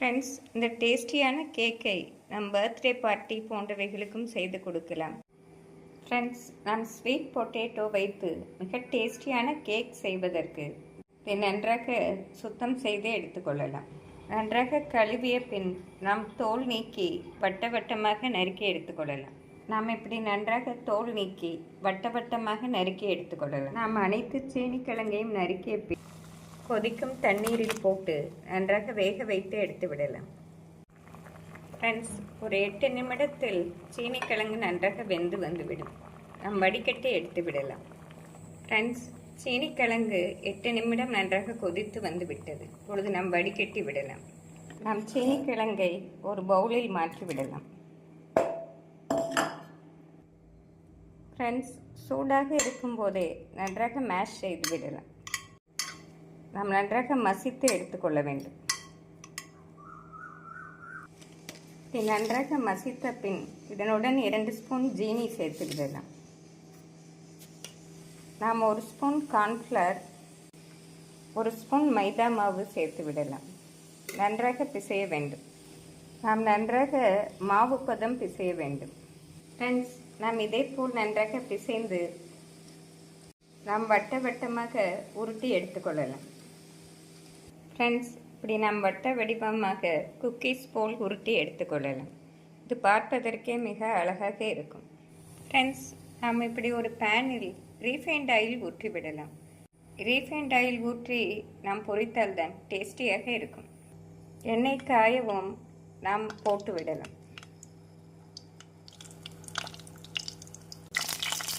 Friends, இந்த டேஸ்டியான கேக்கை நம் பர்த்டே பார்ட்டி போன்றவைகளுக்கும் செய்து கொடுக்கலாம். ஃப்ரெண்ட்ஸ், நாம் ஸ்வீட் பொட்டேட்டோ வைத்து மிக டேஸ்டியான கேக் செய்வதற்கு இதை நன்றாக சுத்தம் செய்து எடுத்துக்கொள்ளலாம். நன்றாக கழுவிய பின் நாம் தோல் நீக்கி வட்ட வட்டமாக நறுக்கி எடுத்துக்கொள்ளலாம். நாம் இப்படி நன்றாக தோல் நீக்கி வட்ட வட்டமாக நறுக்கி எடுத்துக்கொள்ளலாம். நாம் அனைத்து சீனிக்கிழங்கையும் நறுக்கிய பின் கொதிக்கும் தண்ணீரில் போட்டு நன்றாக வேக வைத்து எடுத்து விடலாம். ஃப்ரெண்ட்ஸ், ஒரு 8 நிமிடத்தில் சீனிக்கிழங்கு நன்றாக வெந்து வந்துவிடும். நாம் வடிகட்டி எடுத்து விடலாம். ஃப்ரெண்ட்ஸ், சீனிக்கிழங்கு 8 நிமிடம் நன்றாக கொதித்து வந்து விட்டது. இப்பொழுது நாம் வடிகட்டி விடலாம். நாம் சீனிக்கிழங்கை ஒரு பவுலில் மாற்றி விடலாம். ஃப்ரெண்ட்ஸ், சூடாக இருக்கும்போதே நன்றாக மேஷ் செய்து விடலாம். நாம் நன்றாக மசித்து எடுத்துக்கொள்ள வேண்டும். நன்றாக மசித்த பின் இதனுடன் 2 ஸ்பூன் ஜீனி சேர்த்து விடலாம். நாம் 1 ஸ்பூன் கார்ன்ஃப்ளவர், 1 ஸ்பூன் மைதா மாவு சேர்த்து விடலாம். நன்றாக பிசைய வேண்டும். நாம் நன்றாக மாவு பதம் பிசைய வேண்டும். ஃப்ரெண்ட்ஸ், நாம் இதே போல் நன்றாக பிசைந்து நாம் வட்ட வட்டமாக உருட்டி எடுத்துக்கொள்ளலாம். ஃப்ரெண்ட்ஸ், இப்படி நாம் வட்ட வடிவமாக குக்கீஸ் போல் உருட்டி எடுத்துக்கொள்ளலாம். இது பார்ப்பதற்கே மிக அழகாக இருக்கும். ஃப்ரெண்ட்ஸ், நாம் இப்படி ஒரு பேனில் ரீஃபைண்ட் ஆயில் ஊற்றி விடலாம். ரீஃபைண்ட் ஆயில் ஊற்றி நாம் பொரித்தால் தான் டேஸ்டியாக இருக்கும். எண்ணெய் காயவும் நாம் போட்டு விடலாம்.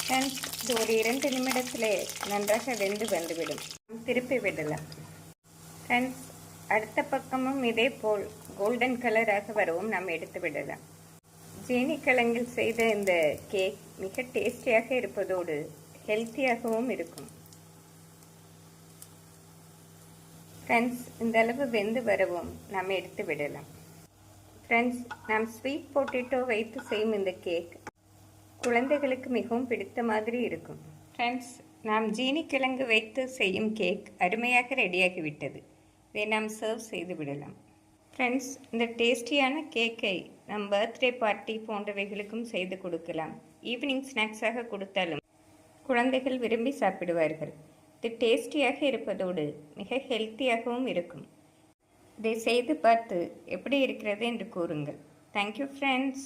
ஃப்ரெண்ட்ஸ், இது ஒரு 2 நிமிடத்திலே நன்றாக வெந்து வந்துவிடும். திருப்பி விடலாம். ஃப்ரெண்ட்ஸ், அடுத்த பக்கமும் இதே போல் கோல்டன் கலராக வரவும் நாம் எடுத்து விடலாம். சீனிக்கிழங்கில் செய்த இந்த கேக் மிக டேஸ்டியாக இருப்பதோடு ஹெல்த்தியாகவும் இருக்கும். ஃப்ரெண்ட்ஸ், இந்த அளவு வெந்து வரவும் நாம் எடுத்து விடலாம். ஃப்ரெண்ட்ஸ், நாம் ஸ்வீட் பொட்டேட்டோ வைத்து செய்யும் இந்த கேக் குழந்தைகளுக்கு மிகவும் பிடித்த மாதிரி இருக்கும். ஃப்ரெண்ட்ஸ், நாம் சீனிக்கிழங்கு வைத்து செய்யும் கேக் அருமையாக ரெடியாகிவிட்டது. இதை நாம் சர்வ் செய்து விடலாம். ஃப்ரெண்ட்ஸ், இந்த டேஸ்டியான கேக்கை நம் பர்த்டே பார்ட்டி போன்றவைகளுக்கும் செய்து கொடுக்கலாம். ஈவினிங் ஸ்நாக்ஸாக கொடுத்தாலும் குழந்தைகள் விரும்பி சாப்பிடுவார்கள். இது டேஸ்டியாக இருப்பதோடு மிக ஹெல்த்தியாகவும் இருக்கும். இதை செய்து பார்த்து எப்படி இருக்கிறது என்று கூறுங்கள். Thank you friends.